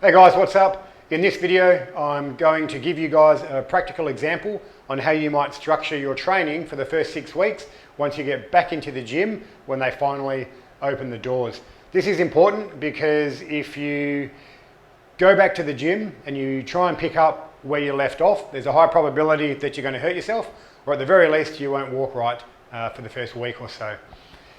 Hey guys, what's up? In this video, I'm going to give you guys a practical example on how you might structure your training for the first 6 weeks once you get back into the gym when they finally open the doors. This is important because if you go back to the gym and you try and pick up where you left off, there's a high probability that you're going to hurt yourself, or at the very least you won't walk right for the first week or so.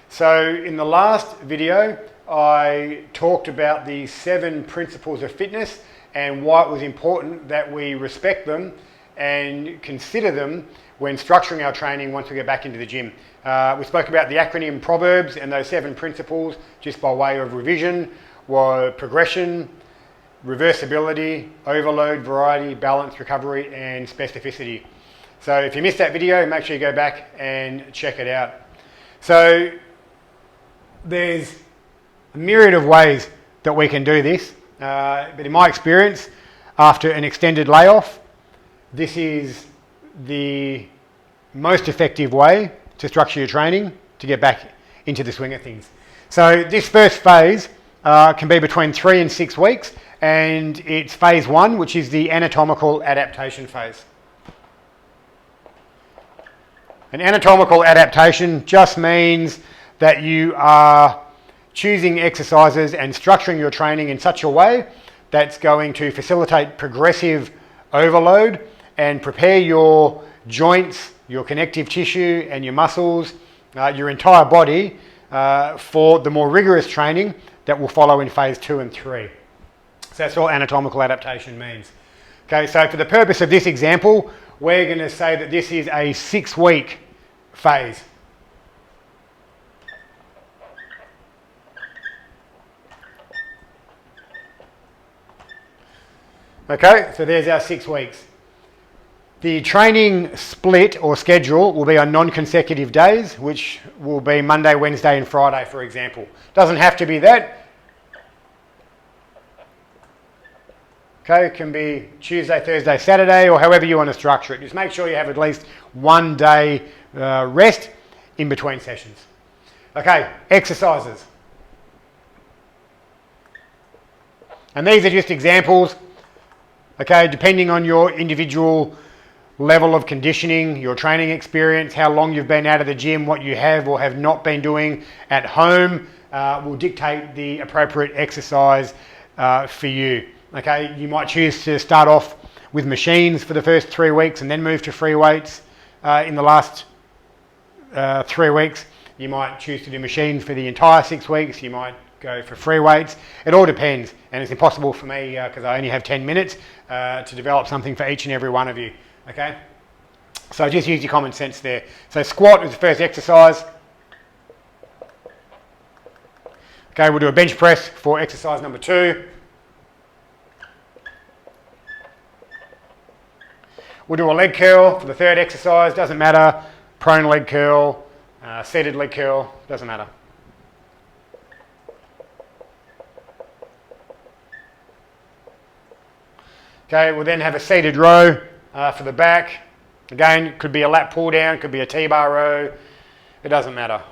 So in the last video, I talked about the 7 principles of fitness and why it was important that we respect them and consider them when structuring our training once we get back into the gym. We spoke about the acronym Proverbs, and those 7 principles, just by way of revision, were progression, reversibility, overload, variety, balance, recovery, and specificity. So if you missed that video, make sure you go back and check it out. So there's a myriad of ways that we can do this, but in my experience, after an extended layoff, this is the most effective way to structure your training to get back into the swing of things. So this first phase can be between 3 and 6 weeks, and it's phase 1, which is the anatomical adaptation phase. An anatomical adaptation just means that you are choosing exercises and structuring your training in such a way that's going to facilitate progressive overload and prepare your joints, your connective tissue and your muscles, your entire body for the more rigorous training that will follow in phase 2 and 3. So that's all anatomical adaptation means. Okay, so for the purpose of this example, we're going to say that this is a 6-week phase. Okay, so there's our 6 weeks. The training split or schedule will be on non-consecutive days, which will be Monday, Wednesday and Friday, for example. Doesn't have to be that. Okay, it can be Tuesday, Thursday, Saturday, or however you want to structure it. Just make sure you have at least 1 day rest in between sessions. Okay, exercises. And these are just examples. Okay, depending on your individual level of conditioning, your training experience, how long you've been out of the gym, what you have or have not been doing at home will dictate the appropriate exercise for you. Okay, you might choose to start off with machines for the first 3 weeks and then move to free weights in the last 3 weeks. You might choose to do machines for the entire 6 weeks. You might go for free weights. It all depends, and it's impossible for me because I only have 10 minutes to develop something for each and every one of you. Okay, so just use your common sense there. So squat is the first exercise. Okay, we'll do a bench press for exercise number 2. We'll do a leg curl for the 3rd exercise. Doesn't matter. Prone leg curl, seated leg curl, doesn't matter. Okay, we'll then have a seated row for the back. Again, it could be a lat pull down, could be a T-bar row. It doesn't matter.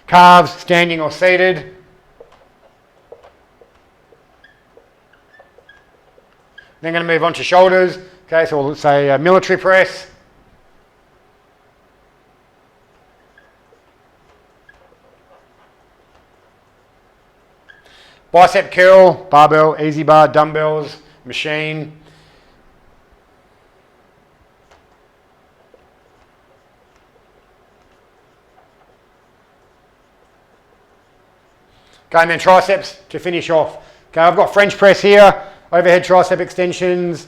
Calves, standing or seated. Then going to move on to shoulders. Okay, so we'll say a military press. Bicep curl, barbell, easy bar, dumbbells, machine. Okay, and then triceps to finish off. Okay, I've got French press here, overhead tricep extensions,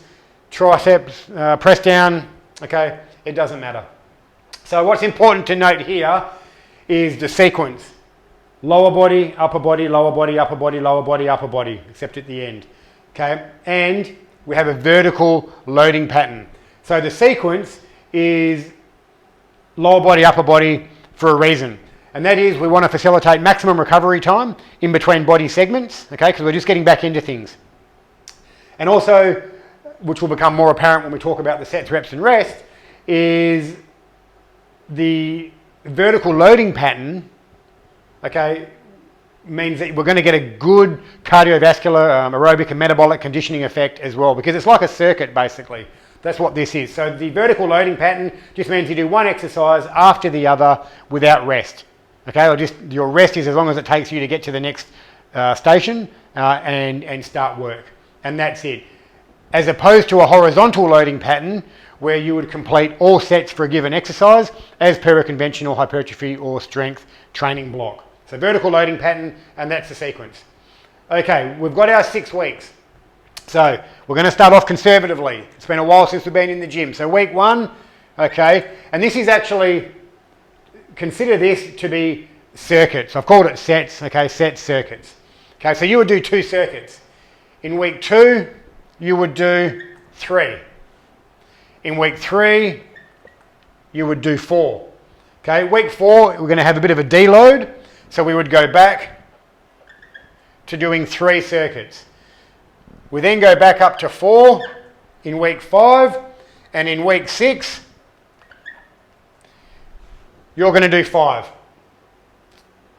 triceps, press down. Okay, it doesn't matter. So what's important to note here is the sequence. Lower body, upper body, lower body, upper body, lower body, upper body, except at the end. Okay, and we have a vertical loading pattern. So the sequence is lower body, upper body for a reason. And that is we want to facilitate maximum recovery time in between body segments, okay, because we're just getting back into things. And also, which will become more apparent when we talk about the sets, reps and rest, is the vertical loading pattern okay, means that we're going to get a good cardiovascular, aerobic and metabolic conditioning effect as well, because it's like a circuit basically. That's what this is. So the vertical loading pattern just means you do one exercise after the other without rest. Okay, or just your rest is as long as it takes you to get to the next station and start work. And that's it. As opposed to a horizontal loading pattern where you would complete all sets for a given exercise as per a conventional hypertrophy or strength training block. So vertical loading pattern, and that's the sequence. Okay, we've got our 6 weeks. So we're going to start off conservatively. It's been a while since we've been in the gym. So week 1, okay, and this is actually, consider this to be circuits. I've called it sets, okay, set circuits. Okay, so you would do 2 circuits. In week 2, you would do 3. In week 3, you would do 4. Okay, week 4, we're going to have a bit of a deload. So we would go back to doing 3 circuits. We then go back up to 4 in week 5, and in week 6, you're going to do 5.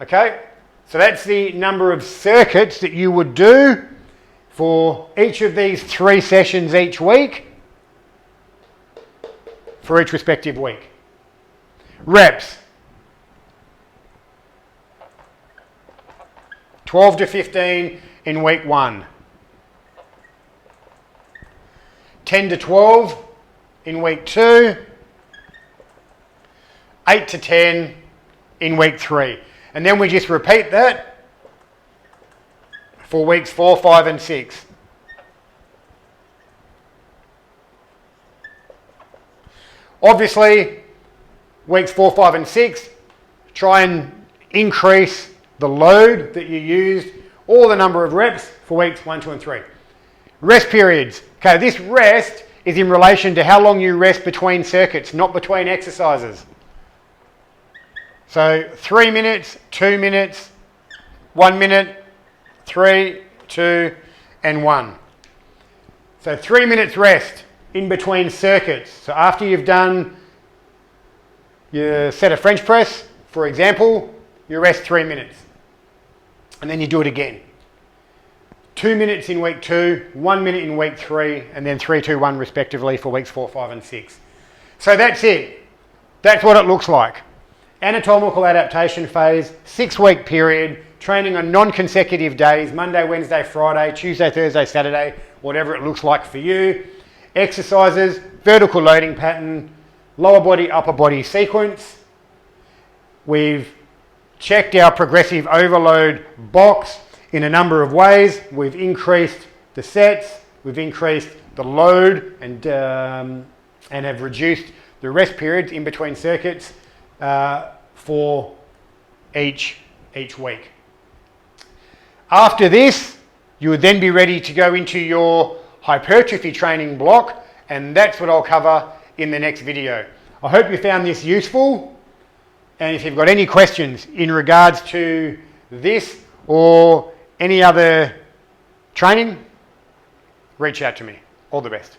Okay, so that's the number of circuits that you would do for each of these 3 sessions each week for each respective week. Reps. 12 to 15 in week 1. 10 to 12 in week 2. 8 to 10 in week 3. And then we just repeat that for weeks 4, 5 and 6. Obviously, weeks 4, 5 and 6, try and increase the load that you used, or the number of reps for weeks 1, 2 and 3. Rest periods. Okay, this rest is in relation to how long you rest between circuits, not between exercises. So 3 minutes, 2 minutes, 1 minute, 3, 2 and 1. So 3 minutes rest in between circuits. So after you've done your set of French press, for example, you rest 3 minutes. And then you do it again. 2 minutes in week 2, 1 minute in week 3, and then 3, 2, 1 respectively for weeks 4, 5 and 6. So that's it. That's what it looks like. Anatomical adaptation phase, 6-week period, training on non-consecutive days, Monday, Wednesday, Friday, Tuesday, Thursday, Saturday, whatever it looks like for you. Exercises, vertical loading pattern, lower body, upper body sequence. We've checked our progressive overload box in a number of ways. We've increased the sets, we've increased the load, and have reduced the rest periods in between circuits for each week. After this, you would then be ready to go into your hypertrophy training block, and that's what I'll cover in the next video. I hope you found this useful. And if you've got any questions in regards to this or any other training, reach out to me. All the best.